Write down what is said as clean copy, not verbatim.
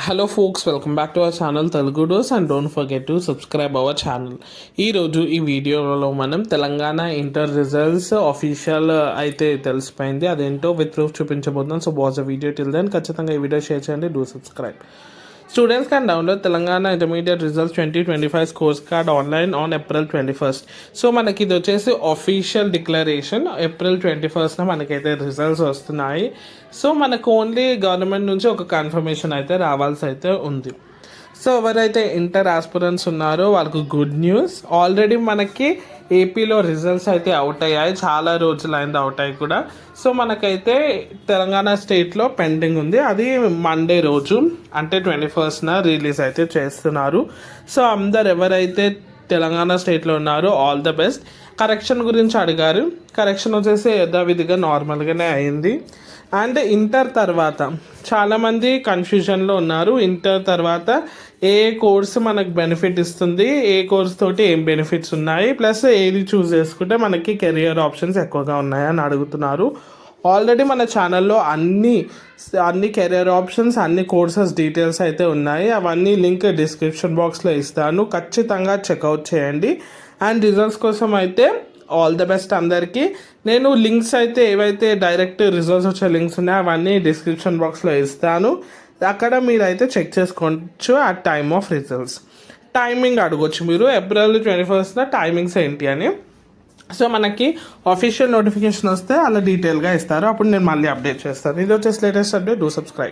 Hello folks, welcome back to our channel Telugu dose and don't forget to subscribe our channel. ఈరోజు ఈ వీడియోలో మనం Telangana inter results official అయితే తెలిసిపోయింది. అదేంటో విత్ ప్రూఫ్ చూపించబోతున్నాం. So watch the video till then. ఖచ్చితంగా ఈ వీడియో షేర్ చేయండి. Do subscribe. Students can download Telangana Intermediate Results 2025 Course Card online on April 21st. So మనకి ఇది వచ్చేసి అఫీషియల్ డిక్లరేషన్. ఏప్రిల్ 21st మనకైతే రిజల్ట్స్ వస్తున్నాయి. సో మనకు ఓన్లీ గవర్నమెంట్ నుంచి ఒక కన్ఫర్మేషన్ అయితే రావాల్సి అయితే ఉంది. సో ఎవరైతే ఇంటర్ ఆస్పిరెంట్స్ ఉన్నారో వాళ్ళకు గుడ్ న్యూస్. ఆల్రెడీ మనకి ఏపీలో రిజల్ట్స్ అయితే అవుట్ అయ్యాయి, చాలా రోజులైంది అవుట్ అయ్యి కూడా. సో మనకైతే తెలంగాణ స్టేట్లో పెండింగ్ ఉంది. అది మండే రోజు అంటే 21st రిలీజ్ అయితే చేస్తున్నారు. సో అందరు ఎవరైతే తెలంగాణ స్టేట్లో ఉన్నారో ఆల్ ద బెస్ట్. కరెక్షన్ గురించి అడిగారు. కరెక్షన్ వచ్చేసి యథావిధిగా నార్మల్గానే అయింది. అండ్ ఇంటర్ తర్వాత చాలామంది కన్ఫ్యూజన్లో ఉన్నారు. ఇంటర్ తర్వాత ఏ కోర్స్ మనకు బెనిఫిట్ ఇస్తుంది, ఏ కోర్స్ తోటి ఏం బెనిఫిట్స్ ఉన్నాయి, ప్లస్ ఏది చూస్ చేసుకుంటే మనకి కెరియర్ ఆప్షన్స్ ఎక్కువగా ఉన్నాయని అడుగుతున్నారు. ఆల్రెడీ మన ఛానల్లో అన్ని కెరియర్ ఆప్షన్స్, అన్ని కోర్సెస్ డీటెయిల్స్ అయితే ఉన్నాయి. అవన్నీ లింక్ డిస్క్రిప్షన్ బాక్స్లో ఇస్తాను, ఖచ్చితంగా చెక్అవుట్ చేయండి. అండ్ రిజల్ట్స్ కోసం అయితే ఆల్ ద బెస్ట్ అందరికీ. నేను లింక్స్ అయితే ఏవైతే డైరెక్ట్ రిజల్ట్స్ వచ్చే లింక్స్ ఉన్నాయో అవన్నీ డిస్క్రిప్షన్ బాక్స్లో ఇస్తాను. అక్కడ మీరు అయితే చెక్ చేసుకోవచ్చు ఆ టైమ్ ఆఫ్ రిజల్ట్స్. టైమింగ్ అడగొచ్చు మీరు, ఏప్రిల్ 21st టైమింగ్స్ ఏంటి అని. సో మనకి అఫీషియల్ నోటిఫికేషన్ వస్తే అలా డీటెయిల్గా ఇస్తారు, అప్పుడు నేను మళ్ళీ అప్డేట్ చేస్తాను. ఇది వచ్చేసి లేటెస్ట్ అప్డేట్. Do subscribe.